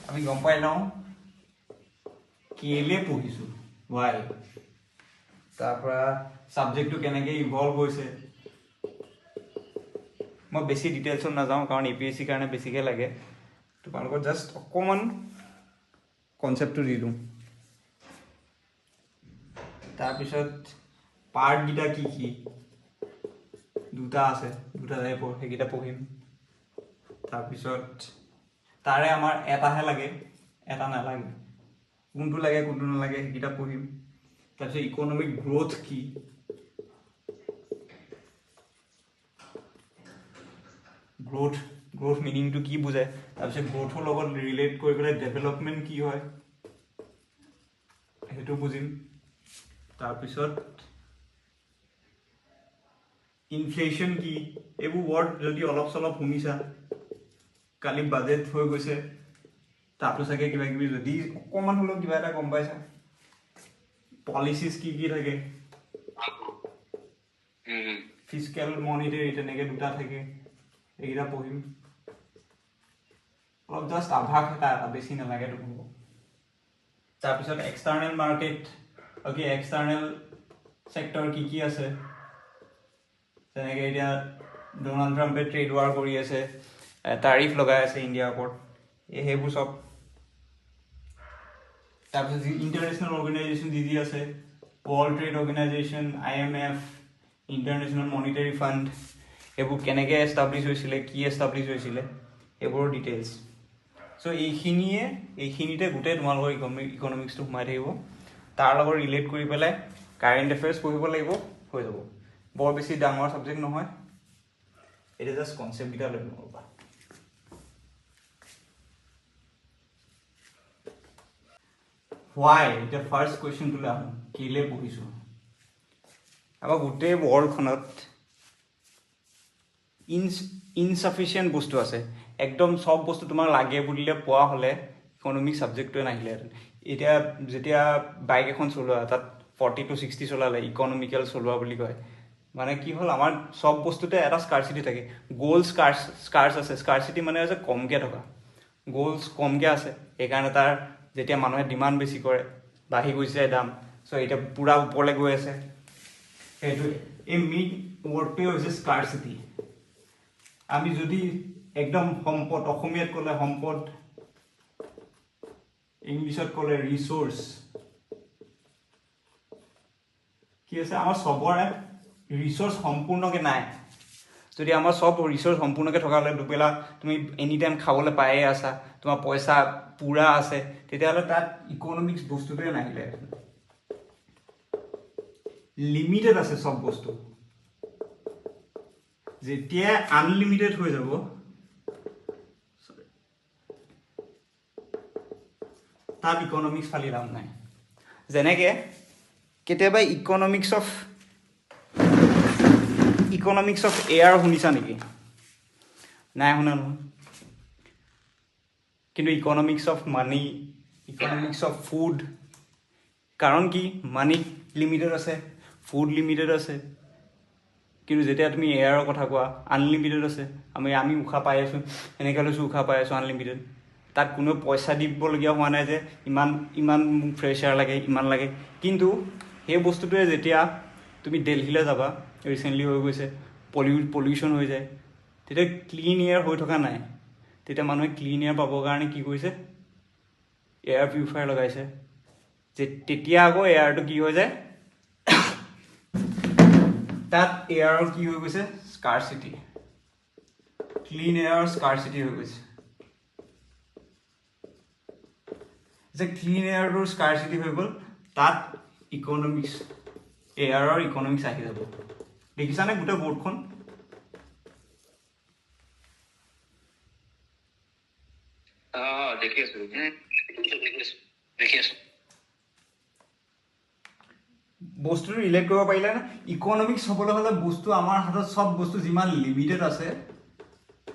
আমি গম পাই লওঁ কেলে পঢ়িছোঁ ৱাই তাৰপৰা ছাবজেক্টটো কেনেকৈ ইভলভ হৈছে মই বেছি ডিটেইলছত নাযাওঁ কাৰণ APSC কাৰণে বেছিকৈ লাগে তোমালোকৰ জাষ্ট অকণমান কনচেপ্টটো দি দিওঁ তাৰপিছত পাৰ্টকেইটা কি কি দুটা আছে দুটা টাইপৰ সেইকেইটা পঢ়িম তাৰপিছত তাৰে আমাৰ এটাহে লাগে এটা নালাগে কোনটো লাগে কোনটো নালাগে সেইকেইটা পঢ়িম তাৰপিছত ইকনমিক গ্ৰোথ কি গ্ৰোথ মিনিংটো কি বুজায় তাৰপিছত গ্ৰোথৰ লগত ৰিলেট কৰি পেলাই ডেভেলপমেণ্ট কি হয় সেইটো বুজিম তাৰপিছত ইনফ্লেশ্যন কি এইবোৰ ৱৰ্ড যদি অলপ চলপ শুনিছা কালি বাজেট হৈ গৈছে তাতো চাগে কিবা কিবি যদি অকণমান হ'লেও কিবা এটা গম পাইছা পলিচিছ কি কি থাকে ফিস্কেল মনিটাৰী তেনেকৈ দুটা থাকে এইকেইটা পঢ়িম অলপ জাষ্ট আভাস এটা বেছি নালাগে তোমাক তাৰপিছত এক্সটাৰ্নেল মাৰ্কেট এক্সটাৰ্নেল চেক্টৰ কি কি আছে তেনেকৈ এতিয়া ডনাল্ড ট্ৰাম্পে ট্ৰেড ৱাৰ কৰি আছে তাৰিফ লগাই আছে ইণ্ডিয়াৰ ওপৰত সেইবোৰ চব তাৰপিছত যি ইণ্টাৰনেশ্যনেল অৰ্গেনাইজেশ্যন যি আছে world trade organisation IMF international monetary fund এইবোৰ কেনেকৈ এষ্টাব্লিছ হৈছিলে কি এষ্টাব্লিছ হৈছিলে এইবোৰৰ ডিটেইলছ চ' এইখিনিতে গোটেই তোমালোকৰ ইকনমিক্সটো সোমাই থাকিব তাৰ লগত ৰিলেট কৰি পেলাই কাৰেণ্ট এফেয়াৰ্ছ পঢ়িব লাগিব হৈ যাব বৰ বেছি ডাঙৰ ছাবজেক্ট নহয় এতিয়া জাষ্ট কনচেপ্টকেইটা লৈ ল'ব পৰা হোৱাই এতিয়া ফাৰ্ষ্ট কুৱেশ্যনটোলৈ আহোঁ কেলৈ পঢ়িছোঁ আমাৰ গোটেই ৱৰ্ল্ডখনত ইনচাফিচিয়েণ্ট বস্তু আছে একদম চব বস্তু তোমাক লাগে বুলিলে পোৱা হ'লে ইকনমিক ছাবজেক্টটোৱে নাহিলেহেঁতেন এতিয়া যেতিয়া বাইক এখন চলোৱা তাত 40 to 60 চলালে ইকনমিকেল চলোৱা বুলি কয় মানে কি হ'ল আমাৰ চব বস্তুতে এটা স্কাৰচিটি থাকে গ'ল স্কাৰ্চ আছে স্কাৰচিটি মানে হৈছে কমকৈ থকা গ'লছ কমকৈ আছে সেইকাৰণে তাৰ যেতিয়া মানুহে ডিমাণ্ড বেছি কৰে বাঢ়ি গৈছে দাম চ' এতিয়া পূৰা ওপৰলৈ গৈ আছে সেইটোৱে এই মেইন ৱৰ্ডটোৱে হৈছে স্কাৰচিটি আমি যদি একদম সম্পদ অসমীয়াত ক'লে সম্পদ ইংলিছত ক'লে ৰিচোৰ্চ কি আছে আমাৰ চবৰে ৰিচোৰ্চ সম্পূৰ্ণকৈ নাই যদি আমাৰ চব ৰিচোৰ্চ সম্পূৰ্ণকৈ থকা হ'লে দুবেলা তুমি এনি টাইম খাবলৈ পায়ে আছা তোমাৰ পইচা পূৰা আছে তেতিয়াহ'লে তাত ইকনমিক্স বস্তুটোৱে নাহিলে লিমিটেড আছে চব বস্তু যেতিয়া আনলিমিটেড হৈ যাব তাত ইকনমিক্স ফালি লাভ নাই যেনেকৈ কেতিয়াবা ইকনমিক্স অফ এয়াৰ শুনিছা নেকি নাই শুনা নহয় কিন্তু economics of money economics of food কাৰণ কি মানি লিমিটেড আছে ফুড লিমিটেড আছে কিন্তু যেতিয়া তুমি এয়াৰৰ কথা কোৱা আনলিমিটেড আছে আমি উশাহ পাই আছোঁ এনেকৈ লৈছোঁ উশাহ পাই আছোঁ আনলিমিটেড তাত কোনো পইচা দিবলগীয়া হোৱা নাই যে ইমান মোক ফ্ৰেছ এয়াৰ লাগে ইমান লাগে কিন্তু সেই বস্তুটোৱে যেতিয়া তুমি দিল্লীলৈ যাবা ৰিচেণ্টলি হৈ গৈছে পলিউশ্যন হৈ যায় তেতিয়া ক্লিন এয়াৰ হৈ থকা নাই তেতিয়া মানুহে ক্লিন এয়াৰ পাবৰ কাৰণে কি কৰিছে এয়াৰ পিউৰিফায়াৰ লগাইছে যে তেতিয়া আকৌ এয়াৰটো কি হৈ যায় তাত এয়াৰৰ কি হৈ গৈছে স্কাৰচিটি ক্লিন এয়াৰৰ স্কাৰচিটি হৈ গৈছে যে ক্লিন এয়াৰটোৰ স্কাৰচিটি হৈ গ'ল তাত ইকনমিক্স এয়াৰৰ ইকনমিক্স আহি যাব দেখিছানে গোটেই বৰ্ডখন দেখি আছো বস্তুটো ৰিলেট কৰিব পাৰিলে না ইকনমিক্স হ'বলৈ হ'লে বস্তু আমাৰ হাতত চব বস্তু যিমান লিমিটেড আছে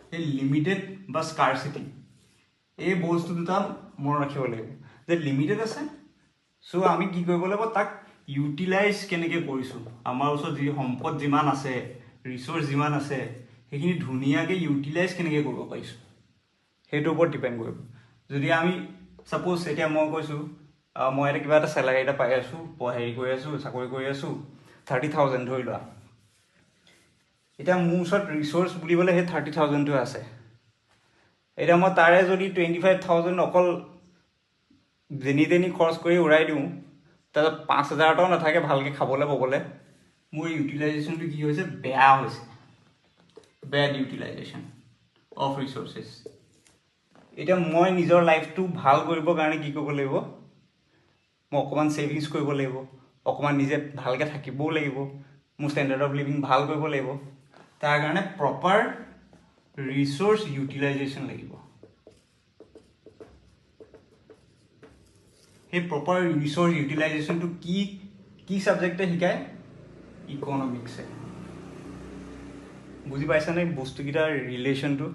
সেই লিমিটেড বা স্কাৰচিটি এই বস্তু দুটা মনত ৰাখিব লাগিব যে লিমিটেড আছে চ' আমি কি কৰিব লাগিব তাক ইউটিলাইজ কেনেকৈ কৰিছোঁ আমাৰ ওচৰত যি সম্পদ যিমান আছে ৰিচোৰ্চ যিমান আছে সেইখিনি ধুনীয়াকৈ ইউটিলাইজ কেনেকৈ কৰিব পাৰিছোঁ সেইটোৰ ওপৰত ডিপেণ্ড কৰিব যদি আমি সাপোজ এতিয়া মই কৈছোঁ মই এটা কিবা এটা চেলাৰী এটা পাই আছোঁ হেৰি কৰি আছোঁ চাকৰি কৰি আছোঁ 30,000 ধৰি লোৱা এতিয়া মোৰ ওচৰত ৰিচোৰ্চ বুলিবলৈ সেই 30,000টো আছে এতিয়া মই তাৰে যদি 25,000 অকল যেনি তেনি খৰচ কৰি উৰাই দিওঁ তাৰপিছত 5,000 এটাও নাথাকে ভালকৈ খাবলৈ ববলৈ মোৰ ইউটিলাইজেশ্যনটো কি হৈছে বেয়া হৈছে বেড ইউটিলাইজেশ্যন অফ ৰিচোৰ্চেছ এতিয়া মই নিজৰ লাইফটো ভাল কৰিবৰ কাৰণে কি কৰিব লাগিব মই অকণমান ছেভিংছ কৰিব লাগিব অকণমান নিজে ভালকৈ থাকিবও লাগিব মোৰ ষ্টেণ্ডাৰ্ড অফ লিভিং ভাল কৰিব লাগিব তাৰ কাৰণে প্ৰপাৰ ৰিচোৰ্চ ইউটিলাইজেশ্যন লাগিব সেই প্ৰপাৰ ৰিচোৰ্চ ইউটিলাইজেশ্যনটো কি ছাবজেক্টে শিকায় ইকনমিক্সে বুজি পাইছানে বস্তুকেইটাৰ ৰিলেশ্যনটো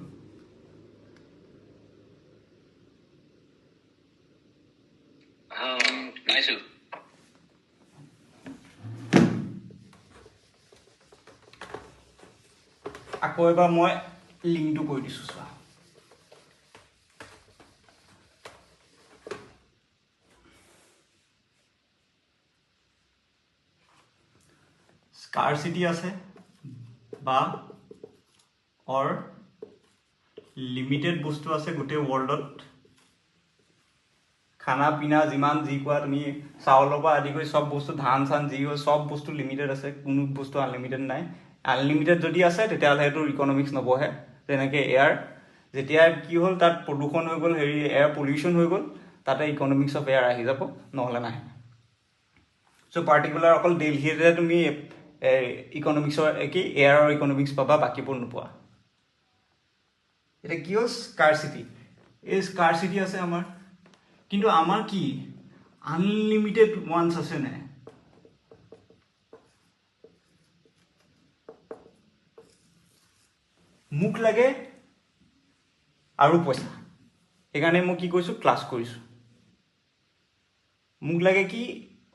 আকৌ এবাৰ মই লিংকটো কৈ দিছোঁ চোৱা স্কাৰচিটি আছে বা অৰ লিমিটেড বস্তু আছে গোটেই ৱৰ্ল্ডত খানা পিনা যিমান যি কোৱা তুমি চাউলৰ পৰা আদি কৰি চব বস্তু ধান চান যি হয় চব বস্তু লিমিটেড আছে কোনো বস্তু আনলিমিটেড নাই আনলিমিটেড যদি আছে তেতিয়াহ'লে সেইটো ইকনমিক্স নবহে যেনেকৈ এয়াৰ যেতিয়া কি হ'ল তাত প্ৰদূষণ হৈ গ'ল হেৰি এয়াৰ পলিউশ্যন হৈ গ'ল তাতে ইকনমিক্স অফ এয়াৰ আহি যাব নহ'লে নাহে চ' পাৰ্টিকুলাৰ অকল দিল্লীতে তুমি ইকনমিক্সৰ কি এয়াৰৰ ইকনমিক্স পাবা বাকীবোৰ নোপোৱা এতিয়া কি হ'ল স্কাৰচিটি এই স্কাৰচিটি আছে আমাৰ কিন্তু আমাৰ কি আনলিমিটেড ওৱান্স আছে নাই মোক লাগে আৰু পইচা সেইকাৰণে মই কি কৰিছোঁ ক্লাছ কৰিছোঁ মোক লাগে কি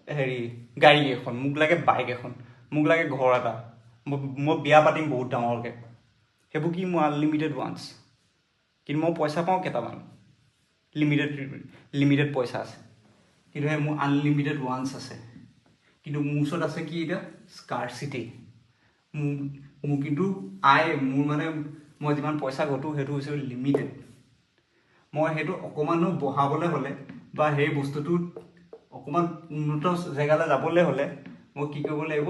হেৰি গাড়ী এখন মোক লাগে বাইক এখন মোক লাগে ঘৰ এটা মই বিয়া পাতিম বহুত ডাঙৰকৈ সেইবোৰ কি মোৰ আনলিমিটেড ওৱান্স কিন্তু মই পইচা পাওঁ কেইটামান লিমিটেড পইচা আছে কিন্তু সেই মোৰ আনলিমিটেড ওৱান্স আছে কিন্তু মোৰ ওচৰত আছে কি এতিয়া স্কাৰচিটি মোৰ কিন্তু মোৰ মানে মই যিমান পইচা ঘটো সেইটো হৈছে লিমিটেড মই সেইটো অকণমানো বঢ়াবলৈ হ'লে বা সেই বস্তুটোত অকণমান উন্নত জেগালৈ যাবলৈ হ'লে মই কি কৰিব লাগিব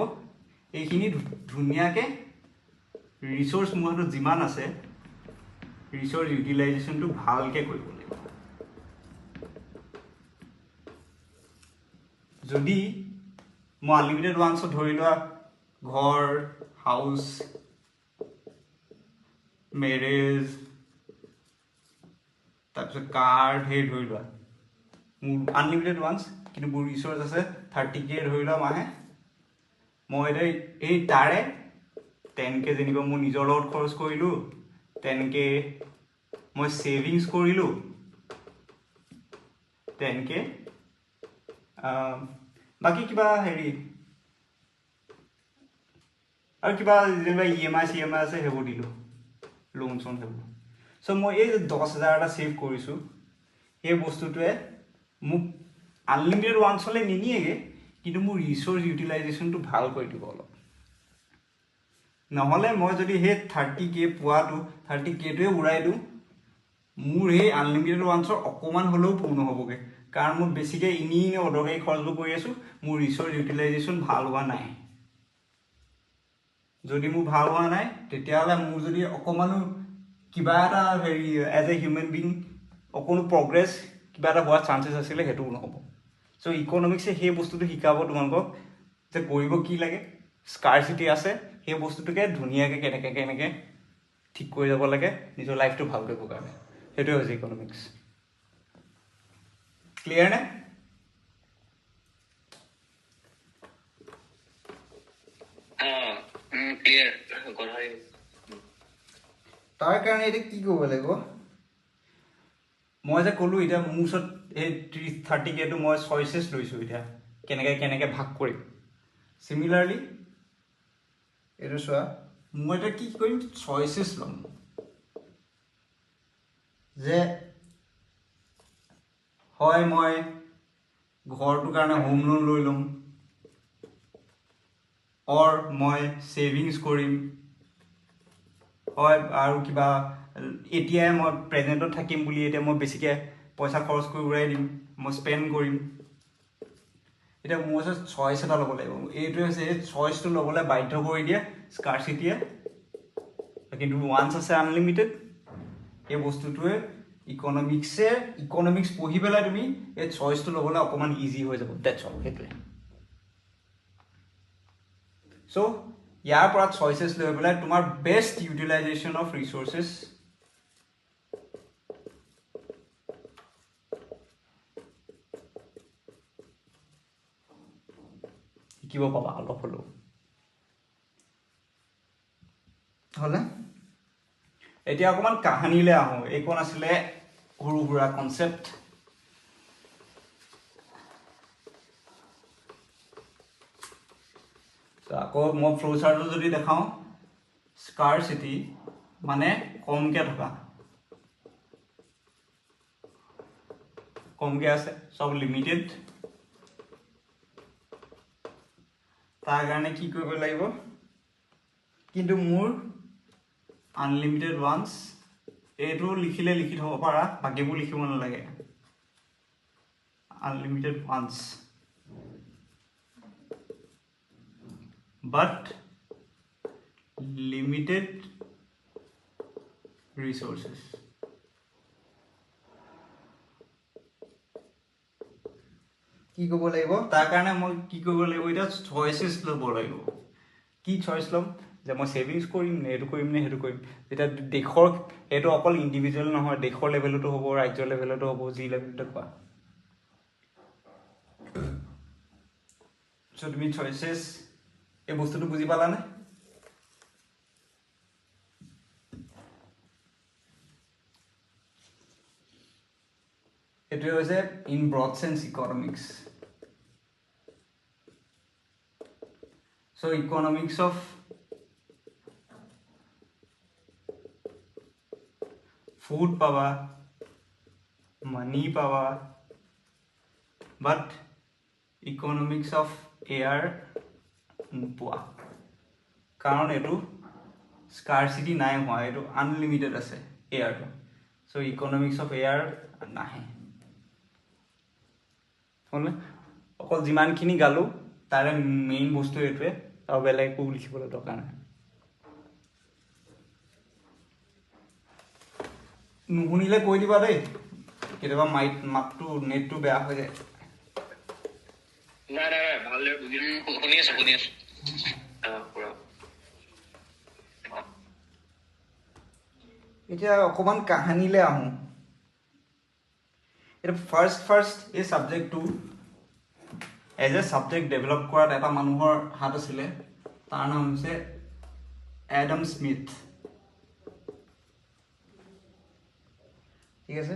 এইখিনি ধুনীয়াকৈ ৰিচোৰ্চ মোৰ হাতত যিমান আছে ৰিচোৰ্চ ইউটিলাইজেশ্যনটো ভালকৈ কৰিব লাগিব যদি মই আনলিমিটেড ওৱান্সত ধৰি লোৱা ঘৰ হাউচ মেৰেজ তাৰপিছত কাৰ ধেৰ ধৰি লোৱা মোৰ আনলিমিটেড ওৱান্স কিন্তু মোৰ ৰিচোৰ্চ আছে 30K ধৰি লোৱা মাহে মই এতিয়া এই তাৰে 10K যেনিবা মোৰ নিজৰ লগত খৰচ কৰিলোঁ 10K মই ছেভিংছ কৰিলোঁ 10K বাকী কিবা হেৰি আৰু কিবা যেনিবা EMI CMI আছে সেইবোৰ দিলোঁ লোন চোন সেইবোৰ চ' মই এই 10,000 এটা ছেভ কৰিছোঁ সেই বস্তুটোৱে মোক আনলিমিটেড ওৱান্সলৈ নিনিয়েগৈ কিন্তু মোৰ ৰিচোৰ্চ ইউটিলাইজেশ্যনটো ভাল কৰি দিব অলপ নহ'লে মই যদি সেই 30K পোৱাটো 30Kটোৱে উৰাই দিওঁ মোৰ সেই আনলিমিটেড ওৱান্সৰ অকণমান হ'লেও পূৰ্ণ হ'বগৈ কাৰণ মই বেছিকৈ এনেই অদৰকাৰী খৰচবোৰ কৰি আছোঁ মোৰ ৰিচোৰ্চ ইউটিলাইজেশ্যন ভাল হোৱা নাই যদি মোৰ ভাল হোৱা নাই তেতিয়াহ'লে মোৰ যদি অকণমানো কিবা এটা হেৰি এজ এ হিউমেন বিং অকণো প্ৰগ্ৰেছ কিবা এটা হোৱাৰ চান্সেছ আছিলে সেইটোও নহ'ব চ' ইকনমিক্সে সেই বস্তুটো শিকাব তোমালোকক যে কৰিব কি লাগে স্কাৰচিটি আছে সেই বস্তুটোকে ধুনীয়াকৈ কেনেকৈ ঠিক কৰি যাব লাগে নিজৰ লাইফটো ভাল কৰিবৰ কাৰণে সেইটোৱে হৈছে ইকনমিক্স ক্লিয়াৰ নে তাৰ কাৰণে এতিয়া কি কৰিব লাগিব মই যে ক'লোঁ এতিয়া মোৰ ওচৰত এই 30Kটো মই চইচেছ লৈছোঁ এতিয়া কেনেকৈ ভাগ কৰিম চিমিলাৰলি এইটো চোৱা মই এতিয়া কি কৰিম চইচেছ ল'ম যে হয় মই ঘৰটোৰ কাৰণে হোম লোন লৈ ল'ম, অৰ মই ছেভিংছ কৰিম, হয় আৰু কিবা এতিয়াই মই প্ৰেজেণ্টত থাকিম বুলি এতিয়া মই বেছিকৈ পইচা খৰচ কৰি উৰাই দিম, মই স্পেণ্ড কৰিম। এতিয়া মোৰ ওচৰত চইচ এটা ল'ব লাগিব। এইটোৱে হৈছে এই চইচটো ল'বলৈ বাধ্য কৰি দিয়ে স্কাৰচিটিয়ে, কিন্তু ওৱান্স আছে আনলিমিটেড। এই বস্তুটোৱে ইকনমিক্স পঢ়ি পেলাই তুমি এই চইচটো ল'বলৈ অকণমান ইজি হৈ যাব। ডেটছ অল, সেইটোৱে। চ' ইয়াৰ পৰা চইচেছ লৈ পেলাই তোমাৰ বেষ্ট ইউটিলাইজেশ্যন অফ ৰিচোৰ্চেছ শিকিব পাবা অলপ হ'লেও। হ'লে এতিয়া অকণমান কাহানীলৈ আহোঁ। এইখন আছিলে সৰু সুৰা কনচেপ্ট। আকৌ মই ফ্ল' চাৰ্টটো যদি দেখাওঁ, স্কাৰচিটি মানে কমকৈ থকা, কমকৈ আছে, চব লিমিটেড। তাৰ কাৰণে কি কৰিব লাগিব, কিন্তু মোৰ আনলিমিটেড ওৱান্স, এইটো লিখিলে লিখি থ'ব পাৰা, বাকীবোৰ লিখিব নালাগে। Unlimited once but limited resources. কি ক'ব লাগিব তাৰ কাৰণে মই কি কৰিব লাগিব, এতিয়া চইচেছ ল'ব লাগিব। কি চইচ ল'ম, যে মই ছেভিংছ কৰিম নে এইটো কৰিম নে সেইটো কৰিম। এতিয়া দেশৰ এইটো অকল ইণ্ডিভিজুৱেল নহয়, দেশৰ লেভেলতো হ'ব, ৰাজ্যৰ লেভেলতো হ'ব, যি লেভেলতে কোৱা। চ' তুমি চইচেছ এই বস্তুটো বুজি পালানে? এইটোৱে হৈছে in broad sense economics. So' economics of food পাবা, মানি পাবা, বাট ইকনমিক্স অফ এয়াৰ নোপোৱা, কাৰণ এইটো স্কাৰচিটি নাই হোৱা, এইটো আনলিমিটেড আছে এয়াৰটো। চ' ইকনমিক্স অফ এয়াৰ নাহে। হ'লনে? অকল যিমানখিনি গালোঁ তাৰে মেইন বস্তু এইটোৱে, আৰু বেলেগ একো লিখিবলৈ দৰকাৰ নাই। নুশুনিলে কৈ দিবা দেই, কেতিয়াবা মাতটো নেটটো বেয়া হৈ যায়। নাই ভালদৰে শুনি আছো। এতিয়া অকণমান কাহানীলৈ আহোঁ। এতিয়া ফাৰ্ষ্ট এই ছাবজেক্টটো এজ এ ছাবজেক্ট ডেভেলপ কৰাত এটা মানুহৰ হাত আছিলে, তাৰ নাম হৈছে এডাম স্মিথ। ঠিক আছে,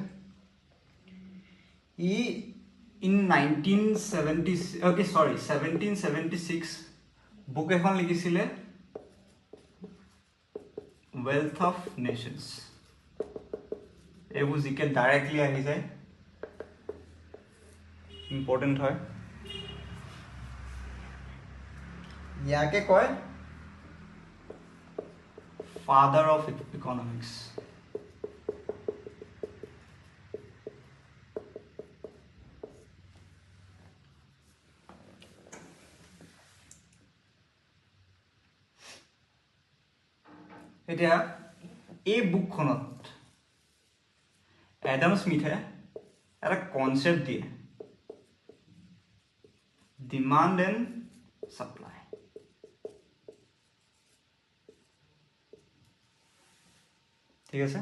ই ইন 1776 বুক এখন লিখিছিলে, ৱেলথ অফ নেশ্যনছ। এইবোৰ জিকে ডাইৰেক্টলি আহি যায়, ইম্পৰ্টেণ্ট হয়। ইয়াকে কয় ফাদাৰ অফ ইকনমিক্স। এতিয়া এই বুকখনত এডাম স্মিথে এটা কনচেপ্ট দিয়ে, ডিমাণ্ড এণ্ড ছাপ্লাই। ঠিক আছে,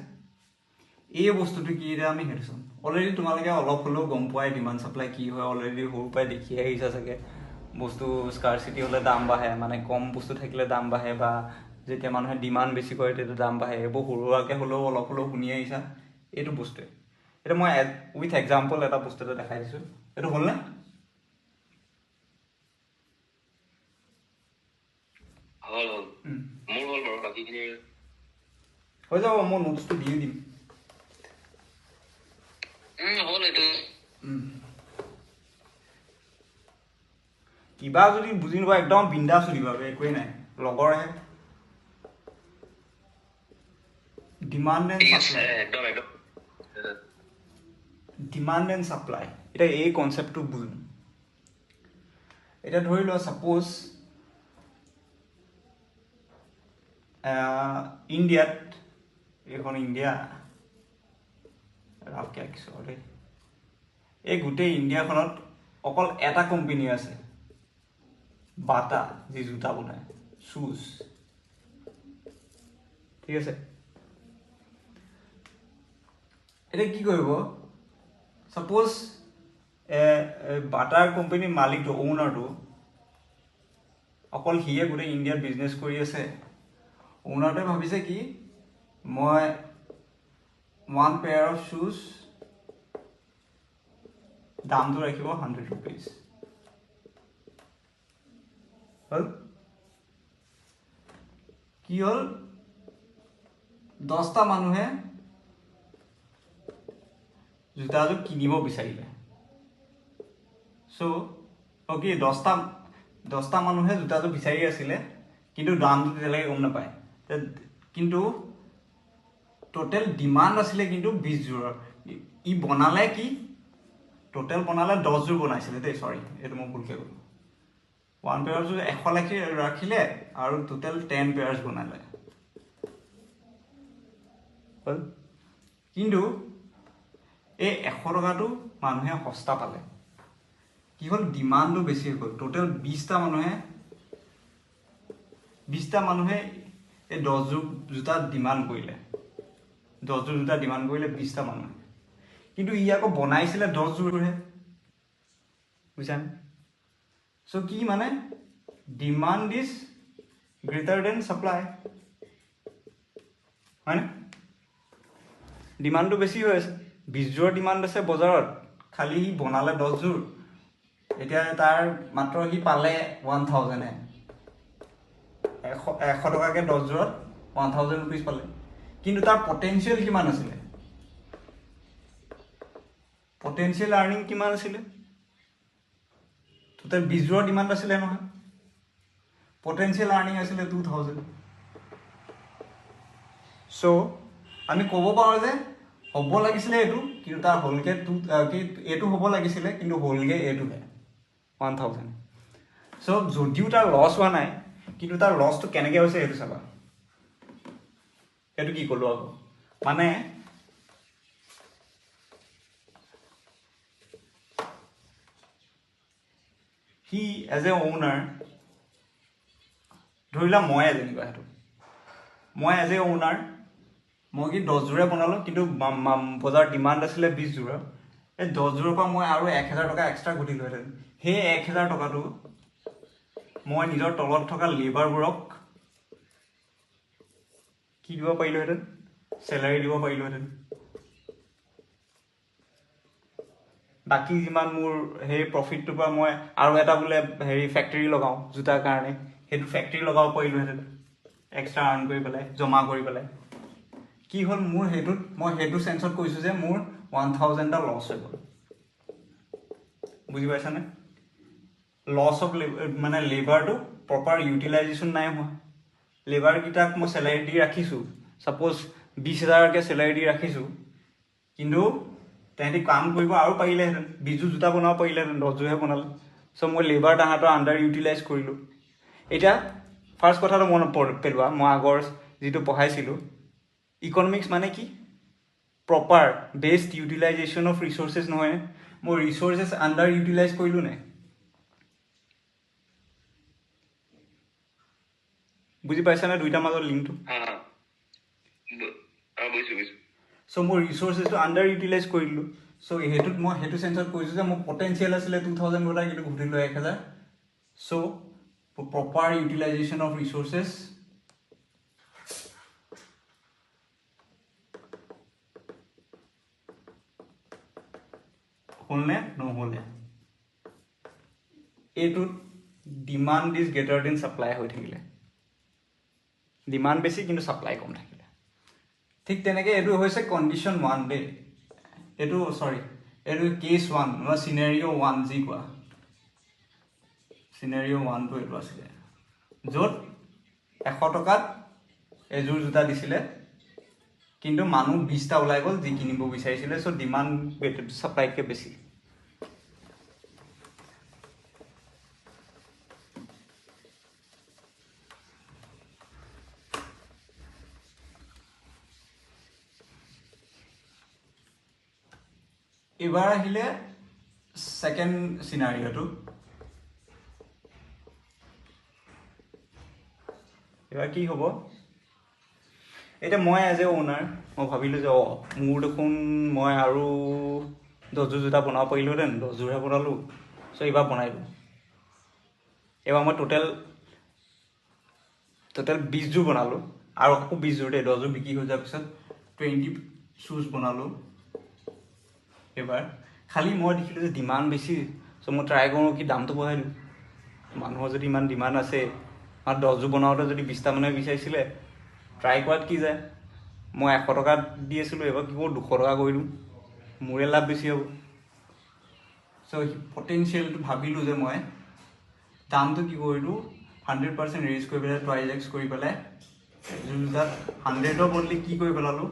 এই বস্তুটো কি এতিয়া আমি সেইটো চাম। অলৰেডি তোমালোকে অলপ হ'লেও গম পোৱাই ডিমাণ্ড ছাপ্লাই কি হয়, অলৰেডি সৰুৰ পৰাই দেখি আহিছা চাগে। বস্তু স্কাৰচিটি হ'লে দাম বাঢ়ে, মানে কম বস্তু থাকিলে দাম বাঢ়ে, বা যেতিয়া মানুহে ডিমাণ্ড বেছি কৰে তেতিয়া দাম বাঢ়ে। এইবোৰ সৰুৱাকৈ হ'লেও অলপ হ'লেও শুনি আহিছা এইটো বস্তুৱে। এতিয়া মই উইথ এক্সাম্পল এটা বস্তু এটা দেখাই দিছোঁ, এইটো হ'লনে? হৈ যাব, মই নোটছটো দি দিম। কিবা যদি বুজি নোপোৱা একদম বিন্দাছ সুধিবা একোৱেই নাই লগৰহে ডিমাণ্ড এণ্ড ঠিক আছে চাপ্লাই একদম একদম ডিমাণ্ড এণ্ড চাপ্লাই এতিয়া এই কনচেপ্টটো বুজোঁ এতিয়া ধৰি লোৱা ছাপ'জ ইণ্ডিয়াত এইখন ইণ্ডিয়া ৰাফকৈ আঁকিছোঁ দেই এই গোটেই ইণ্ডিয়াখনত অকল এটা কোম্পানী আছে বাটা যি জোতা বনায় শ্বুজ ঠিক আছে এতিয়া কি কৰিব ছাপ'জ বাটাৰ কোম্পানীৰ মালিকটো অ'নাৰটো অকল সিয়ে গোটেই ইণ্ডিয়াত বিজনেছ কৰি আছে অ'নাৰটোৱে ভাবিছে কি মই 1 পেয়াৰ অফ শ্বুজ দামটো ৰাখিব 100 rupees হ'ল কি হ'ল 10টা মানুহে জোতাযোৰ কিনিব বিচাৰিলে চ' অ'কে 10টা মানুহে জোতাযোৰ বিচাৰি আছিলে কিন্তু দামটো তেতিয়ালৈকে গম নাপায় কিন্তু টোটেল ডিমাণ্ড আছিলে কিন্তু 20যোৰৰ ই বনালে কি টোটেল বনালে 10যোৰ বনাইছিলে দেই চৰি এইটো মই ভুলকৈ ক'লোঁ 1 পেয়াৰযোৰ 100 ৰাখিলে আৰু টোটেল 10 পেয়াৰ্ছ বনালে হ'ল কিন্তু এই 100 টকাটো মানুহে সস্তা পালে কি হ'ল ডিমাণ্ডটো বেছি হৈ গ'ল টোটেল 20টা মানুহে এই 10যোৰ জোতা ডিমাণ্ড কৰিলে 10যোৰ জোতা ডিমাণ্ড কৰিলে 20টা মানুহে কিন্তু ই আকৌ বনাইছিলে 10যোৰহে বুজিছানে চ' কি মানে demand is greater than supply হয়নে ডিমাণ্ডটো বেছি হৈ আছে 20যোৰৰ ডিমাণ্ড আছে বজাৰত খালি সি বনালে 10যোৰ এতিয়া তাৰ মাত্ৰ সি পালে 1000হে 100 টকাকৈ 10যোৰত 1000 rupees পালে কিন্তু তাৰ পটেনচিয়েল কিমান আছিলে পটেনচিয়েল আৰ্নিং কিমান আছিলে টোটেল 20যোৰৰ ডিমাণ্ড আছিলে নহয় পটেনচিয়েল আৰ্নিং আছিলে 2000 চ' আমি ক'ব পাৰোঁ যে হ'ব লাগিছিলে এইটো কিন্তু তাৰ হ'লগৈ এইটো হ'ব লাগিছিলে কিন্তু হ'লগৈ এইটোহে 1000 চ' যদিও তাৰ লছ হোৱা নাই কিন্তু তাৰ লছটো কেনেকৈ হৈছে সেইটো চাবা সেইটো কি ক'লোঁ আকৌ মানে সি এজ এ অ'নাৰ ধৰি লোৱা ময়ে যেনিবা সেইটো মই এজ এ অ'নাৰ মই কি 10যোৰে বনালোঁ কিন্তু বজাৰত ডিমাণ্ড আছিলে 20যোৰৰ এই 10যোৰৰ পৰা মই আৰু 1000 টকা এক্সট্ৰা ঘটিলোহেঁতেন সেই 1000 টকাটো মই নিজৰ তলত থকা লেবাৰবোৰক কি দিব পাৰিলোহেঁতেন চেলাৰী দিব পাৰিলোহেঁতেন বাকী যিমান মোৰ সেই প্ৰফিটটোৰ পৰা মই আৰু এটা বোলে হেৰি ফেক্টৰী লগাওঁ জোতাৰ কাৰণে সেইটো ফেক্টৰী লগাব পাৰিলোহেঁতেন এক্সট্ৰা আৰ্ণ কৰি পেলাই জমা কৰি পেলাই কি হ'ল মোৰ সেইটোত মই সেইটো চেঞ্চত কৈছোঁ যে মোৰ 1000টা লছ হৈ গ'ল বুজি পাইছানে লছ অফ মানে লেবাৰটো প্ৰপাৰ ইউটিলাইজেশ্যন নাই হোৱা লেবাৰকেইটাক মই চেলাৰী দি ৰাখিছোঁ ছাপ'জ 20,000কৈ চেলাৰী দি ৰাখিছোঁ কিন্তু তেহেঁতি কাম কৰিব আৰু পাৰিলেহেঁতেন 20যোৰ জোতা বনাব পাৰিলেহেঁতেন 10যোৰহে বনালে চ' মই লেবাৰ তাহাঁতৰ আণ্ডাৰ ইউটিলাইজ কৰিলোঁ এতিয়া ফাৰ্ষ্ট কথাটো মনত পেলোৱা মই আগৰ যিটো পঢ়াইছিলোঁ ইকনমিক্স মানে কি প্ৰপাৰ বেষ্ট ইউটিলাইজেশ্যন অফ ৰিচ'ৰ্চেছ নহয় মই ৰিচ'ৰ্চেছ আণ্ডাৰ ইউটিলাইজ কৰিলোঁ নাই বুজি পাইছানে দুইটাৰ মাজত লিংকটো চ' মই ৰিচ'ৰ্চেছটো আণ্ডাৰ ইউটিলাইজ কৰিলোঁ চ' সেইটোত মই সেইটো চেঞ্চত কৈছোঁ যে মোৰ পটেনচিয়েল আছিলে 2000 ঘটা কিন্তু ঘটিলোঁ 1000 চ' প্ৰপাৰ ইউটিলাইজেশ্যন অফ ৰিচ'ৰ্চেছ হ'লনে নহ'লে এইটোত demand is greater than supply হৈ থাকিলে ডিমাণ্ড বেছি কিন্তু ছাপ্লাই কম থাকিলে ঠিক তেনেকৈ এইটো হৈছে কণ্ডিশ্যন 1 দেই এইটো চৰি এইটো কেছ 1 বা চিনেৰিঅ' 1 যি কোৱা চিনেৰিঅ' 1টো এইটো আছিলে য'ত 100 টকাত এযোৰ জোতা দিছিলে কিন্তু মানুহ 20টা ওলাই গ'ল যি কিনিব বিচাৰিছিলে চ' ডিমাণ্ড ছাপ্লাইতকৈ বেছি এবাৰ আহিলে সেকেন্ড সিনাৰিঅটো এবাৰ কি হ'ব এটা মই এজ এ ওনাৰ মই ভাবিলোঁ যে মোৰ দেখোন মই আৰু 10 জোতা বনাব পাৰিলোহেঁতেন 10 জোৰহে বনালোঁ চ' এইবাৰ বনাই দিওঁ এইবাৰ মই টোটেল 20 জোৰ বনালোঁ আৰু আকৌ 20 জোৰ 10 জোৰ বিক্ৰী হৈ যোৱাৰ পিছত 20 শ্বুজ বনালোঁ এবাৰ খালি মই দেখিলোঁ যে ডিমাণ্ড বেছি চ' মই ট্ৰাই কৰোঁ কি দামটো বঢ়াই দিওঁ মানুহৰ যদি ইমান ডিমাণ্ড আছে আৰু 10 জোৰ বনাওঁতে যদি 20টা মানুহে বিচাৰিছিলে ট্ৰাই কৰাত কি যায় মই 100 টকা দি আছিলোঁ এবাৰ কি কৰোঁ 200 টকা কৰি দিওঁ মোৰে লাভ বেছি হ'ব চ' পটেনচিয়েলটো ভাবিলোঁ যে মই দামটো কি কৰিলোঁ 100% ৰেইজ কৰি পেলাই 2x কৰি পেলাই যোনটাত 100ৰ বদলি কি কৰি পেলালোঁ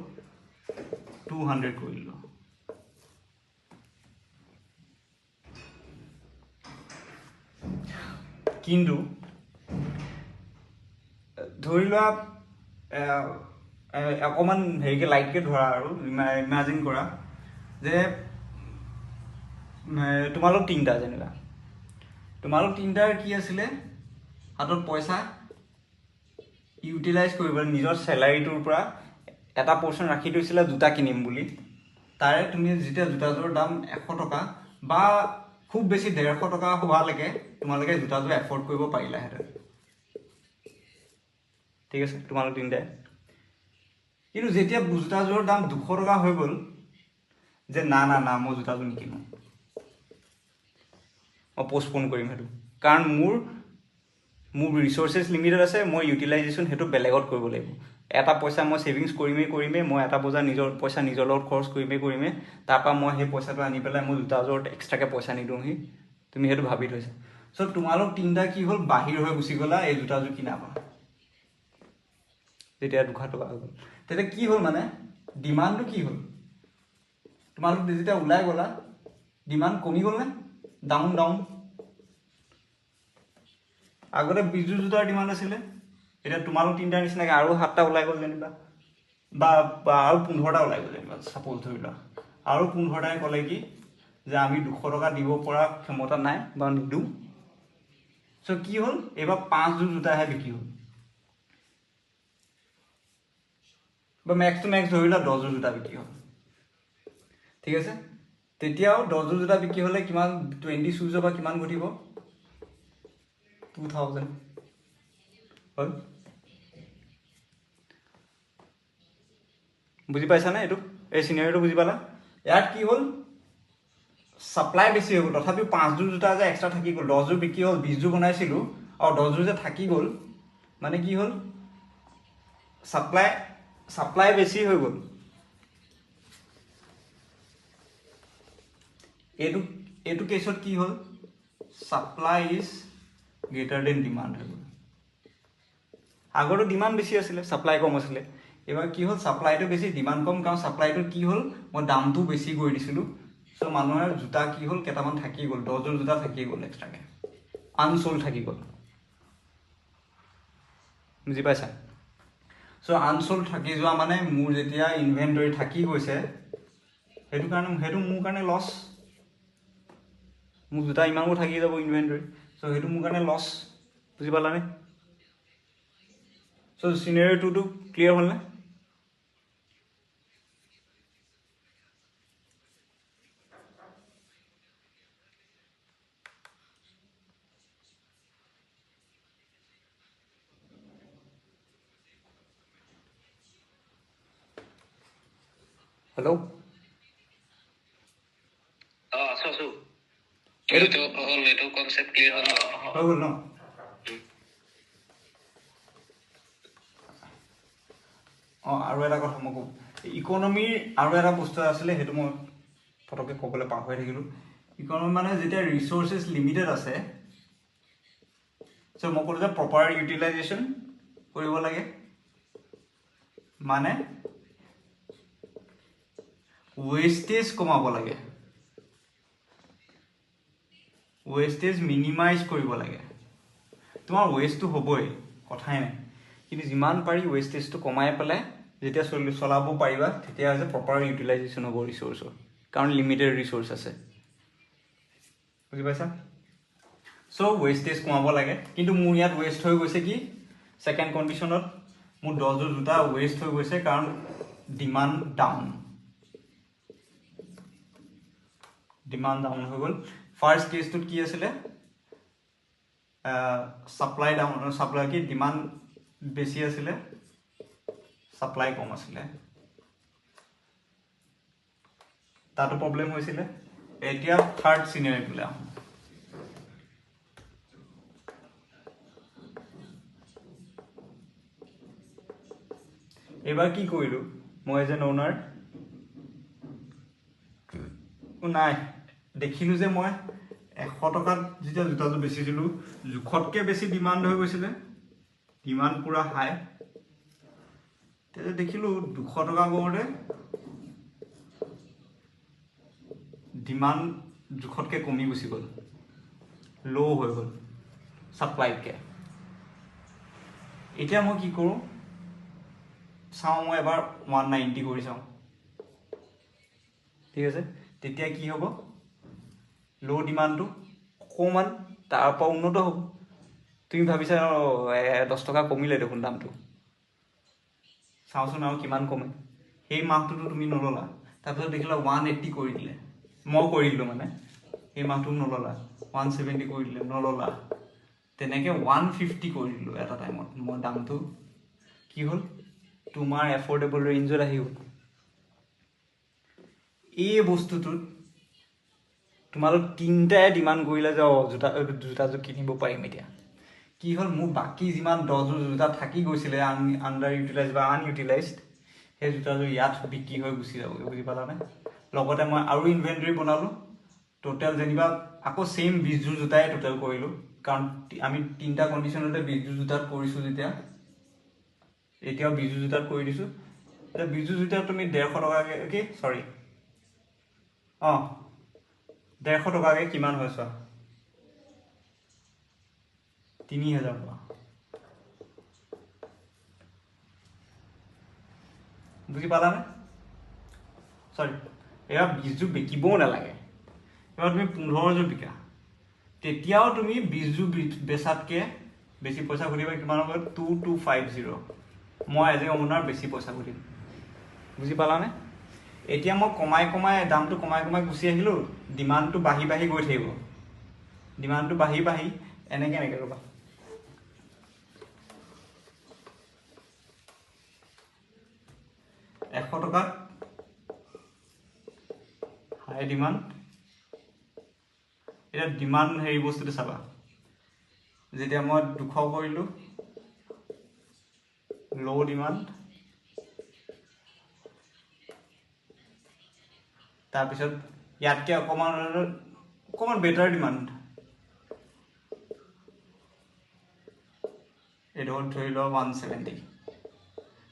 200 কৰি দিলোঁ কিন্তু ধৰি লোৱা অকণমান হেৰিকৈ লাইটকৈ ধৰা আৰু ইমাজিন কৰা যে তোমালোক তিনিটা যেনিবা তোমালোক তিনিটাৰ কি আছিলে হাতত পইচা ইউটিলাইজ কৰিবলৈ নিজৰ চেলাৰীটোৰ পৰা এটা পৰ্চন ৰাখি থৈছিলে জোতা কিনিম বুলি তাৰে তুমি যেতিয়া জোতাযোৰৰ দাম 100 টকা বা খুব বেছি 150 টকা হোৱালৈকে তোমালোকে জোতাযোৰ এফৰ্ড কৰিব পাৰিলাহেঁতেন ঠিক আছে তোমালোক তিনিটাই কিন্তু যেতিয়া জোতাযোৰৰ দাম 200 টকা হৈ গ'ল যে না মই জোতাযোৰ নিকিনো মই পষ্টপন কৰিম সেইটো কাৰণ মোৰ ৰিচোৰ্চেছ লিমিটেড আছে মই ইউটিলাইজেশ্যন সেইটো বেলেগত কৰিব লাগিব এটা পইচা মই ছেভিংছ কৰিমেই মই এটা নিজৰ পইচা নিজৰ লগত খৰচ কৰিমেই তাৰপৰা মই সেই পইচাটো আনি পেলাই মই জোতাযোৰত এক্সট্ৰাকৈ পইচা নিদিওঁহি তুমি সেইটো ভাবি থৈছা চ' তোমালোক তিনিটা কি হ'ল বাহিৰ হৈ গুচি গ'লা এই জোতাযোৰ কিনাবা যেতিয়া 200 টকা হৈ গ'ল তেতিয়া কি হ'ল মানে ডিমাণ্ডটো কি হ'ল তোমালোক যেতিয়া ওলাই গ'লা ডিমাণ্ড কমি গ'ল নে ডাউন আগতে 20 জোৰ জোতাৰ ডিমাণ্ড আছিলে এতিয়া তোমালোক তিনিটাৰ নিচিনাকৈ আৰু 7টা ওলাই গ'ল যেনিবা বা আৰু 15টা ওলাই গ'ল যেনিবা ছাপ'জ ধৰি লোৱা আৰু 15টাই ক'লে কি যে আমি 200 টকা দিব পৰা ক্ষমতা নাই বা নিদিওঁ চ' কি হ'ল এইবাৰ 5 জোৰ জোতাহে বিক্ৰী হ'ল বা মেক্স টু মেক্স ধৰি লোৱা 10 জোৰ জোতা বিক্ৰী হ'ল ঠিক আছে তেতিয়াও 10 জোৰ জোতা বিক্ৰী হ'লে কিমান 20 শ্বুজৰ পৰা কিমান ঘটিব 2000 হ'ল বুজি পাইছানে এইটো এই চিনাৰীটো বুজি পালা ইয়াত কি হ'ল ছাপ্লাই বেছি হৈ গ'ল তথাপিও 5 জোৰ জোতা যে এক্সট্ৰা থাকি গ'ল 10 জোৰ বিক্ৰী হ'ল 20 জোৰ বনাইছিলোঁ আৰু 10 জোৰ যে থাকি গ'ল মানে কি হ'ল ছাপ্লাই বেছি হৈ গ'ল এইটো কেছত কি হ'ল supply is greater than demand হৈ গ'ল আগৰটো ডিমাণ্ড বেছি আছিলে ছাপ্লাই কম আছিলে এবাৰ কি হ'ল ছাপ্লাইটো বেছি ডিমাণ্ড কম কাৰণ ছাপ্লাইটোত কি হ'ল মই দামটো বেছি কৰি দিছিলোঁ চ' মানুহৰ জোতা কি হ'ল কেইটামান থাকি গ'ল 10 জোৰ জোতা থাকি গ'ল এক্সট্ৰাকৈ আনচোল্ড থাকি গ'ল বুজি পাইছা চ' আনচোল্ড থাকি যোৱা মানে মোৰ যেতিয়া ইনভেণ্টৰী থাকি গৈছে সেইটো মোৰ কাৰণে লছ মোৰ জোতা ইমানবোৰ থাকি যাব ইনভেণ্টৰী চ' সেইটো মোৰ কাৰণে লছ বুজি পালানে চ' চিনাৰী 2টো ক্লিয়াৰ হ'লনে হেল্ল' আছো এইটো কনচেপ্ট ক্লিয়াৰ হ'ল হৈ গ'ল ন আৰু এটা কথা মই কওঁ ইকনমিৰ আৰু এটা বস্তু আছিলে সেইটো মই ফটককৈ ক'বলৈ পাহৰি থাকিলোঁ ইকনমি মানে যেতিয়া ৰিচোৰ্চেছ লিমিটেড আছে চ' মই ক'লোঁ যে প্ৰপাৰ ইউটিলাইজেশ্যন কৰিব লাগে মানে ৱেষ্টেজ কমাব লাগে ৱেষ্টেজ মিনিমাইজ কৰিব লাগে তোমাৰ ৱেষ্টটো হ'বই কথাই নাই কিন্তু যিমান পাৰি ৱেষ্টেজটো কমাই পেলাই যেতিয়া চলাব পাৰিবা তেতিয়া হৈছে প্ৰপাৰ ইউটিলাইজেশ্যন হ'ব ৰিচোৰ্চৰ কাৰণ লিমিটেড ৰিচোৰ্চ আছে বুজি পাইছা চ' ৱেষ্টেজ কমাব লাগে কিন্তু মোৰ ইয়াত ৱেষ্ট হৈ গৈছে কি ছেকেণ্ড কণ্ডিশ্যনত মোৰ 10 যোৰ জোতা ৱেষ্ট হৈ গৈছে কাৰণ ডিমাণ্ড ডাউন হৈ গ'ল ফাৰ্ষ্ট কেছটোত কি আছিলে ছাপ্লাই ডাউন ছাপ্লাই কি ডিমাণ্ড বেছি আছিলে ছাপ্লাই কম আছিলে তাতো প্ৰব্লেম হৈছিলে এতিয়া থাৰ্ড চিনাৰিটোলৈ আহোঁ এইবাৰ কি কৰিলোঁ মই এজ এন অ'নাৰ নাই দেখিলোঁ যে মই 100 টকাত যেতিয়া জোতাযোৰ বেচিছিলোঁ জোখতকৈ বেছি ডিমাণ্ড হৈ গৈছিলে ডিমাণ্ড পূৰা হাই তেতিয়া দেখিলোঁ 200 টকা কৰোঁতে ডিমাণ্ড জোখতকৈ কমি গুচি গ'ল ল' হৈ গ'ল ছাপ্লাইতকৈ এতিয়া মই কি কৰোঁ চাওঁ মই এবাৰ 190 কৰি চাওঁ ঠিক আছে তেতিয়া কি হ'ব ল' ডিমাণ্ডটো অকণমান তাৰ পৰা উন্নত হ'ব তুমি ভাবিছা 10 টকা কমিলে দেখোন দামটো চাওঁচোন আৰু কিমান কমে সেই মাহটোতো তুমি নল'লা তাৰপিছত দেখিলা 180 কৰি দিলে মই কৰি দিলোঁ মানে সেই মাহটো নল'লা 170 কৰি দিলে নল'লা তেনেকৈ 150 কৰি দিলোঁ এটা টাইমত মই দামটো কি হ'ল তোমাৰ এফৰ্ডেবল ৰেঞ্জত আহি গ'ল এই বস্তুটোত তোমালোক তিনিটাই ডিমাণ্ড কৰিলে যে জোতাযোৰ কিনিব পাৰিম এতিয়া কি হ'ল মোৰ বাকী যিমান 10 যোৰ জোতা থাকি গৈছিলে আণ্ডাৰ ইউটিলাইজ বা আনইউটিলাইজড সেই জোতাযোৰ ইয়াত বিক্ৰী হৈ গুচি যাবগৈ বুজি পালানে লগতে মই আৰু ইনভেণ্টৰী বনালোঁ টোটেল যেনিবা আকৌ ছেইম 20 যোৰ জোতাই টোটেল কৰিলোঁ কাৰণ আমি তিনিটা কণ্ডিশ্যনতে 20 যোৰ জোতাত কৰিছোঁ যেতিয়া এতিয়াও 20 যোৰ জোতাত কৰি দিছোঁ এতিয়া 20 যোৰ জোতাত তুমি 150 টকাকৈ কি চৰি 150 টকাকৈ কিমান হয় চোৱা 3000 টকা বুজি পালানে চৰি এয়া 20 যোৰ বিকিবও নালাগে এবাৰ তুমি 15 যোৰ বিকা তেতিয়াও তুমি 20 যোৰ বেচাতকৈ বেছি পইচা ঘটিবা কিমান হ'ব 2250 মই এজ এ অ'নাৰ বেছি পইচা ঘটিম বুজি পালানে এতিয়া মই কমাই দামটো কমাই গুচি আহিলোঁ ডিমাণ্ডটো বাঢ়ি গৈ থাকিব ডিমাণ্ডটো বাঢ়ি এনেকৈ ৰ'বা 100 টকাত হাই ডিমাণ্ড এতিয়া ডিমাণ্ড হেৰি বস্তুটো চাবা যেতিয়া মই 200 কৰিলোঁ ল' ডিমাণ্ড তাৰপিছত ইয়াতকৈ অকণমান বেটাৰ ডিমাণ্ড এইটো ধৰি লওঁ 170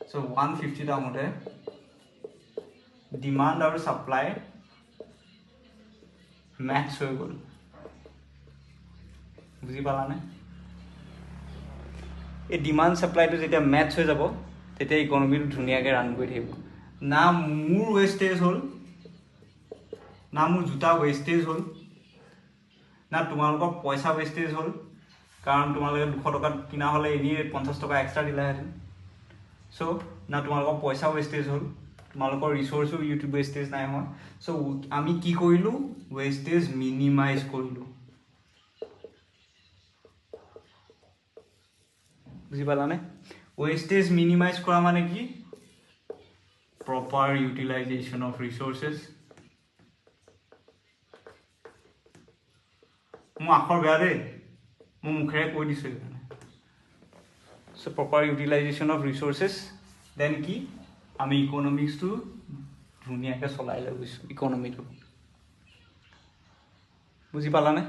চ' 150 দামতে ডিমাণ্ড আৰু ছাপ্লাই মেটচ হৈ গ'ল বুজি পালানে এই ডিমাণ্ড ছাপ্লাইটো যেতিয়া মেটচ হৈ যাব তেতিয়া ইকনমিটো ধুনীয়াকৈ ৰান কৰি থাকিব না মোৰ ৱেষ্টেজ হ'ল না মোৰ জোতা ৱেষ্টেজ হ'ল না তোমালোকৰ পইচা ৱেষ্টেজ হ'ল কাৰণ তোমালোকে 200 টকাত কিনা হ'লে এনেই 50 টকা এক্সট্ৰা দিলাহেঁতেন চ' না তোমালোকৰ পইচা ৱেষ্টেজ হ'ল তোমালোকৰ ৰিচোৰ্চো ইউটিউব ৱেষ্টেজ নাই হোৱা চ' আমি কি কৰিলোঁ ৱেষ্টেজ মিনিমাইজ কৰিলোঁ বুজি পালানে ৱেষ্টেজ মিনিমাইজ কৰা মানে কি প্ৰপাৰ ইউটিলাইজেশ্যন অফ ৰিচোৰ্চেছ মোৰ আখৰ বেয়া দেই মই মুখেৰে কৈ দিছোঁ সেইকাৰণে so' proper utilization of resources then কি আমি ইকনমিক্সটো ধুনীয়াকৈ চলাই লৈ গৈছোঁ ইকনমিটো বুজি পালানে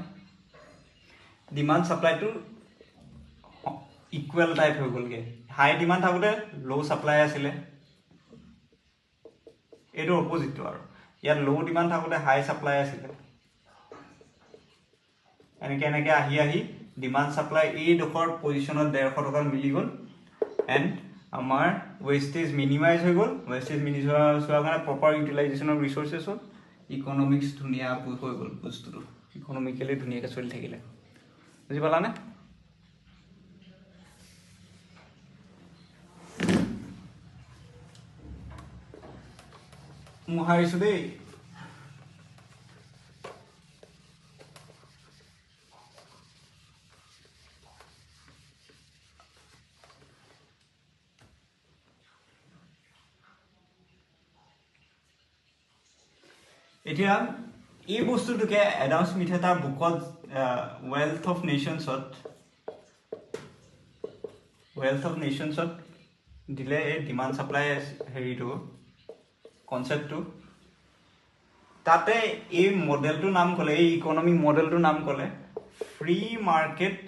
ডিমাণ্ড ছাপ্লাইটো ইকুৱেল টাইপ হৈ গ'লগৈ হাই ডিমাণ্ড থাকোঁতে ল' ছাপ্লাই আছিলে এইটো অপজিটটো আৰু ইয়াত ল' ডিমাণ্ড থাকোঁতে হাই ছাপ্লাই আছিলে এনেকৈ আহি আহি ডিমাণ্ড ছাপ্লাই এইডোখৰ পজিশ্যনত 150 টকাত মিলি গ'ল এণ্ড আমাৰ ৱেষ্টেজ মিনিমাইজ হৈ গ'ল ৱেষ্টেজ মিনিমাইজ হোৱাৰ কাৰণে প্ৰপাৰ ইউটিলাইজেশ্যন অফ ৰিচোৰ্চেছ হ'ল ইকনমিক্স ধুনীয়া হৈ গ'ল বস্তুটো ইকনমিকেলি ধুনীয়াকৈ চলি থাকিলে বুজি পালানে মোহাৰিছোঁ দেই এতিয়া এই বস্তুটোকে এডাম স্মিথে তাৰ বুকত ৱেল্থ অফ নেশ্যনছত দিলে এই ডিমাণ্ড ছাপ্লাই হেৰিটো কনচেপ্টটো তাতে এই মডেলটোৰ নাম ক'লে এই ইকনমিক মডেলটোৰ নাম ক'লে free market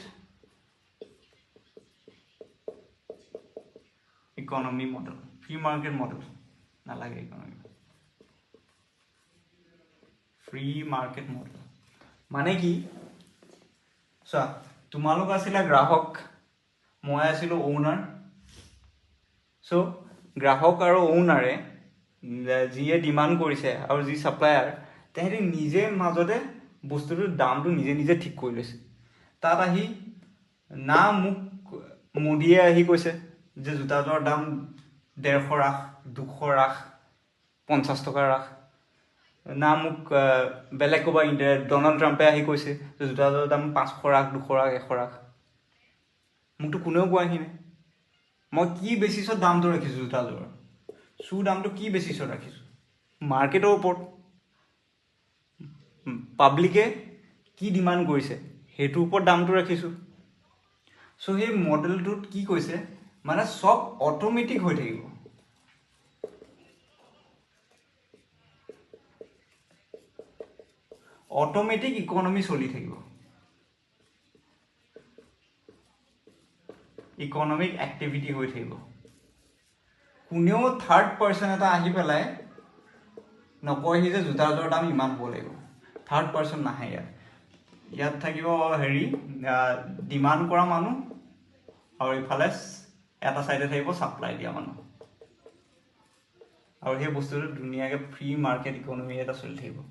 economy model free market model নালাগে ইকনমি ফ্ৰী মাৰ্কেট মডেল মানে কি চোৱা তোমালোক আছিলা গ্ৰাহক মই আছিলোঁ অ'নাৰ চ' গ্ৰাহক আৰু অ'নাৰে যিয়ে ডিমাণ্ড কৰিছে আৰু যি ছাপ্লায়াৰ তেহেঁতি নিজে মাজতে বস্তুটোৰ দামটো নিজে ঠিক কৰি লৈছে তাত আহি না মোক মোদীয়ে আহি কৈছে যে জোতাযোৰৰ দাম 150 ৰাখ 200 ৰাখ 50 টকা ৰাখ না মোক বেলেগ ক'বা ডনাল্ড ট্ৰাম্পে আহি কৈছে যে জোতাযোৰৰ দাম 500 ৰাখ 200 ৰাখ 100 ৰাখ মোকতো কোনেও কোৱাহি নাই মই কি বেচিছত দামটো ৰাখিছোঁ জোতাযোৰৰ শ্বু দামটো কি বেচিছত ৰাখিছোঁ মাৰ্কেটৰ ওপৰত পাব্লিকে কি ডিমাণ্ড কৰিছে সেইটোৰ ওপৰত দামটো ৰাখিছোঁ চ' সেই মডেলটোত কি কৈছে মানে চব অট'মেটিক হৈ থাকিব অট'মেটিক ইকনমি চলি থাকিব ইকনমিক এক্টিভিটি হৈ থাকিব কোনেও থাৰ্ড পাৰ্চন এটা আহি পেলাই নকয়হি যে জোতাযোৰৰ দাম ইমান হ'ব লাগিব থাৰ্ড পাৰ্চন নাহে ইয়াত থাকিব হেৰি ডিমাণ্ড কৰা মানুহ আৰু ইফালে এটা চাইডে থাকিব ছাপ্লাই দিয়া মানুহ আৰু সেই বস্তুটো ধুনীয়াকৈ ফ্ৰী মাৰ্কেট ইকনমি এটা চলি থাকিব